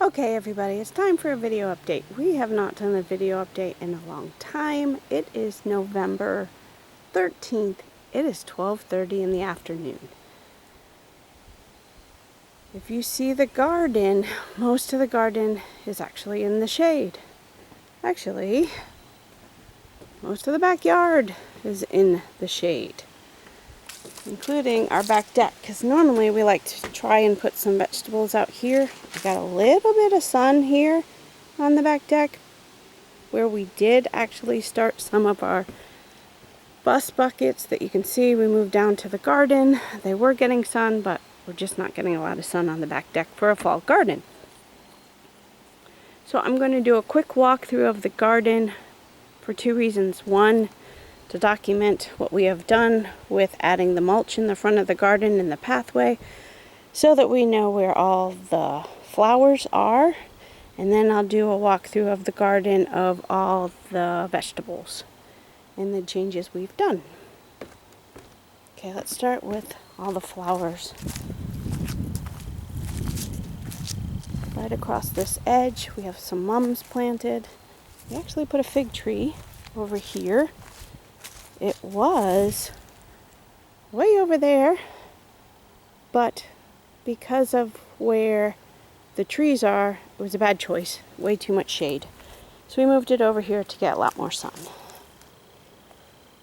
Okay everybody, it's time for a video update. We have not done a video update in a long time. It is November 13th. It is 12:30 in the afternoon. If you see the garden, most of the garden is actually in the shade. Actually, most of the backyard is in the shade, including our back deck, because normally we like to try and put some vegetables out here. I got a little bit of sun here on the back deck where we did actually start some of our bus buckets that you can see we moved down to the garden. They were getting sun, but we're just not getting a lot of sun on the back deck for a fall garden. So I'm going to do a quick walkthrough of the garden for two reasons. One, to document what we have done with adding the mulch in the front of the garden and the pathway so that we know where all the flowers are, and then I'll do a walkthrough of the garden of all the vegetables and the changes we've done. Okay, let's start with all the flowers. Right across this edge we have some mums planted. We actually put a fig tree over here. It was way over there, but because of where the trees are, it was a bad choice. Way too much shade. So we moved it over here to get a lot more sun.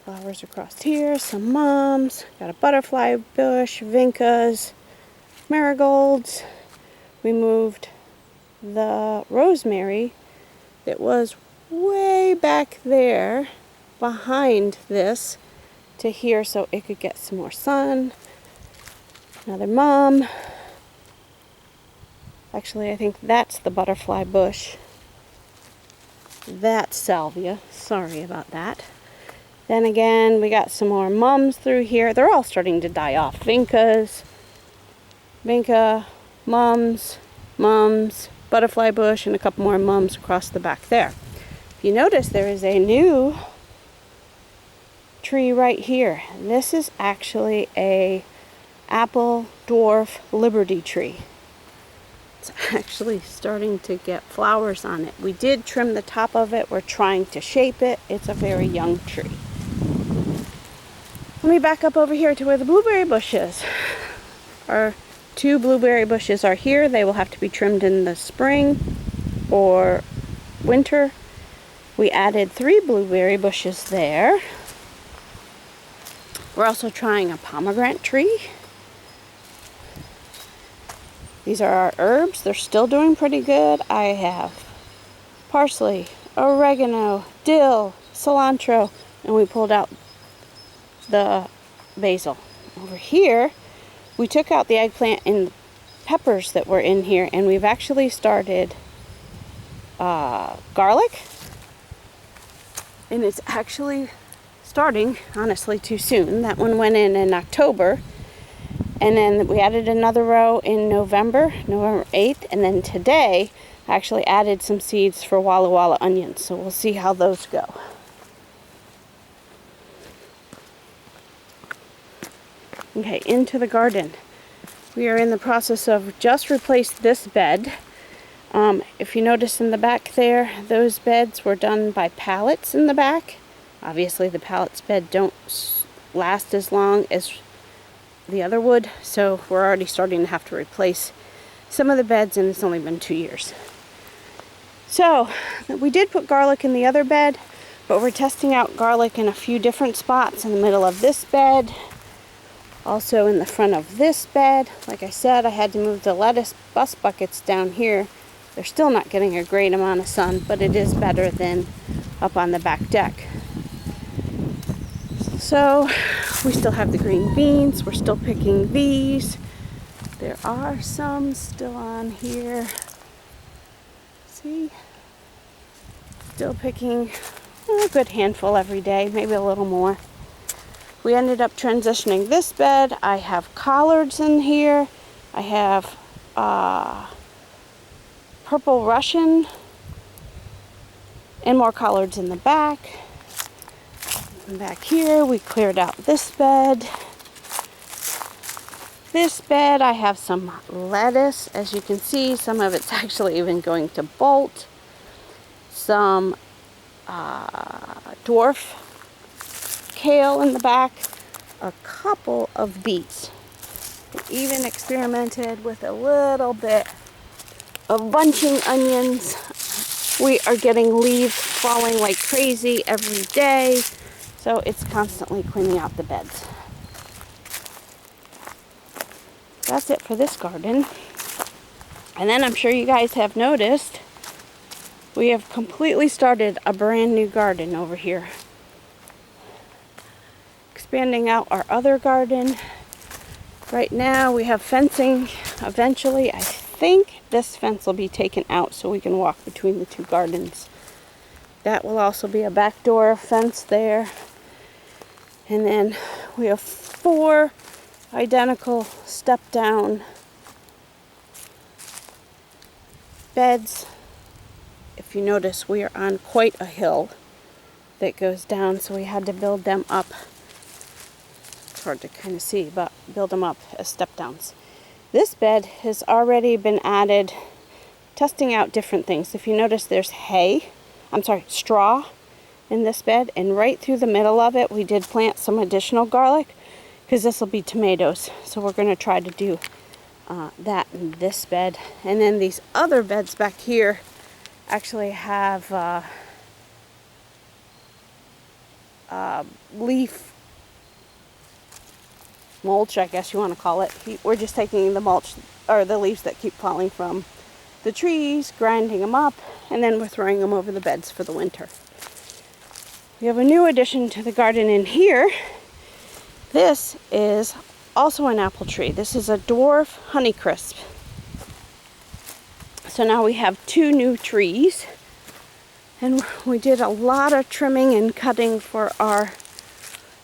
Flowers across here, some mums, got a butterfly bush, vincas, marigolds. We moved the rosemary that was way back there behind this to here so it could get some more sun. Another mum. Actually, I think that's the butterfly bush. That's salvia. Sorry about that. Then again, we got some more mums through here. They're all starting to die off. Vincas, vinca, mums, butterfly bush, and a couple more mums across the back there. If you notice, there is a new tree right here. This is actually a apple dwarf Liberty tree. It's actually starting to get flowers on it. We did trim the top of it. We're trying to shape it. It's a very young tree. Let me back up over here to where the blueberry bush is. Our two blueberry bushes are here. They will have to be trimmed in the spring or winter. We added 3 blueberry bushes there. We're also trying a pomegranate tree. These are our herbs. They're still doing pretty good. I have parsley, oregano, dill, cilantro, and we pulled out the basil. Over here, we took out the eggplant and peppers that were in here, and we've actually started garlic. And it's actually starting, honestly, too soon. That one went in October. And then we added another row in November 8th. And then today, I actually added some seeds for Walla Walla onions. So we'll see how those go. Okay, into the garden. We are in the process of just replaced this bed. If you notice in the back there, those beds were done by pallets in the back. Obviously the pallets bed don't last as long as the other wood, so we're already starting to have to replace some of the beds, and it's only been 2 years. So we did put garlic in the other bed, but we're testing out garlic in a few different spots in the middle of this bed, also in the front of this bed. Like I said, I had to move the lettuce bus buckets down here. They're still not getting a great amount of sun, but it is better than up on the back deck. So we still have the green beans. We're still picking these. There are some still on here. See? Still picking a good handful every day, maybe a little more. We ended up transitioning this bed. I have collards in here. I have purple Russian and more collards in the back. And back here we cleared out this bed. This bed, I have some lettuce. As you can see, some of it's actually even going to bolt. Some dwarf kale in the back. A couple of beets. We even experimented with a little bit of bunching onions. We are getting leaves falling like crazy every day, so it's constantly cleaning out the beds. That's it for this garden. And then I'm sure you guys have noticed we have completely started a brand new garden over here. Expanding out our other garden. Right now we have fencing. Eventually, I think this fence will be taken out so we can walk between the two gardens. That will also be a back door fence there. And then we have 4 identical step down beds. If you notice, we are on quite a hill that goes down, so we had to build them up. It's hard to kind of see, but build them up as step downs. This bed has already been added, testing out different things. If you notice, there's straw in this bed, and right through the middle of it we did plant some additional garlic because this will be tomatoes, so we're going to try to do that in this bed. And then these other beds back here actually have leaf mulch, I guess you want to call it. We're just taking the mulch, or the leaves that keep falling from the trees, grinding them up, and then we're throwing them over the beds for the winter. We have a new addition to the garden in here. This is also an apple tree. This is a dwarf honeycrisp. So now we have 2 new trees, and we did a lot of trimming and cutting for our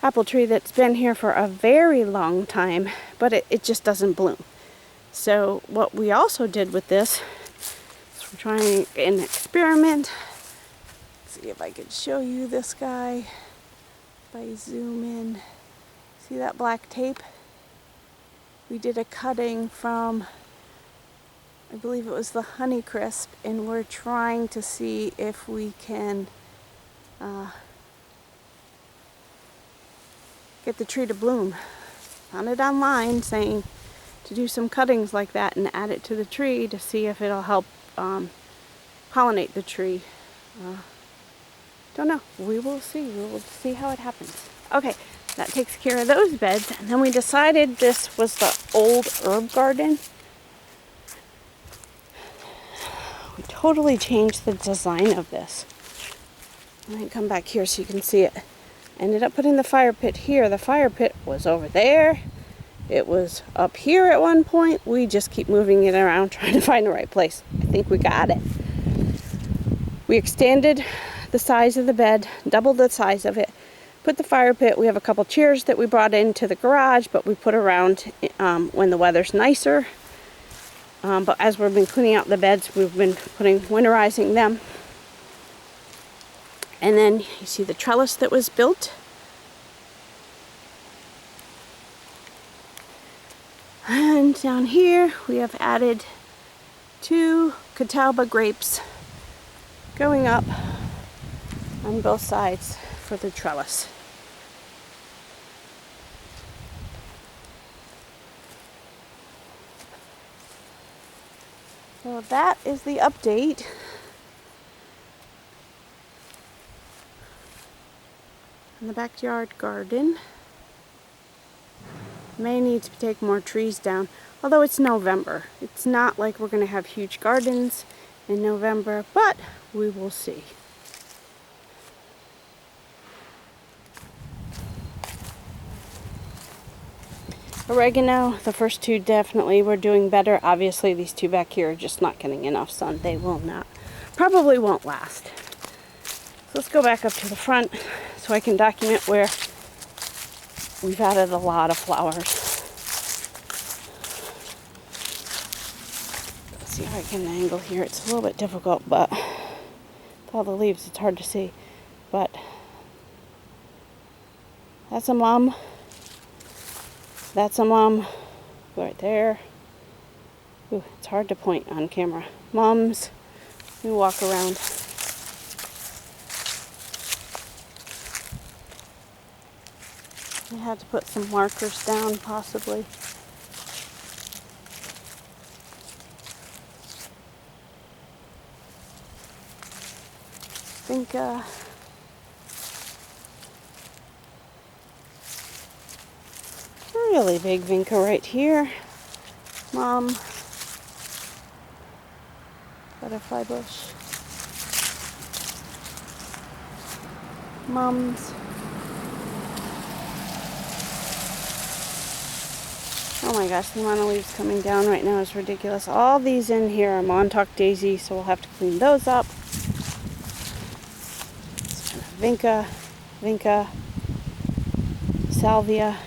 apple tree that's been here for a very long time, but it just doesn't bloom. So what we also did with this is we're trying an experiment. Let's see if I can show you this guy. If I zoom in, see that black tape? We did a cutting from, I believe it was the honeycrisp, and we're trying to see if we can get the tree to bloom. Found it online saying to do some cuttings like that and add it to the tree to see if it'll help pollinate the tree. Don't know. We will see. We will see how it happens. Okay, that takes care of those beds. And then we decided this was the old herb garden. We totally changed the design of this. Let me come back here so you can see it. Ended up putting the fire pit here. The fire pit was over there. It was up here at one point. We just keep moving it around trying to find the right place. I think we got it. We extended the size of the bed, doubled the size of it, put the fire pit. We have a couple chairs that we brought into the garage, but we put around when the weather's nicer. But as we've been cleaning out the beds, we've been winterizing them. And then you see the trellis that was built. And down here we have added 2 Catawba grapes going up on both sides for the trellis. So that is the update. In the backyard garden. May need to take more trees down, although it's November. It's not like we're going to have huge gardens in November, but we will see. Oregano, the first 2 definitely were doing better. Obviously these 2 back here are just not getting enough sun. They will not, probably won't last. So let's go back up to the front so I can document where we've added a lot of flowers. Let's see how I can angle here. It's a little bit difficult, but with all the leaves it's hard to see. But that's a mum. That's a mum. right there. Ooh, it's hard to point on camera. Mums. Let me walk around. I had to put some markers down, possibly. I think, really big vinca right here. Mom. Butterfly bush. Mums. Oh my gosh, the amount of leaves coming down right now is ridiculous. All these in here are Montauk daisy, so we'll have to clean those up. It's kind of vinca, salvia.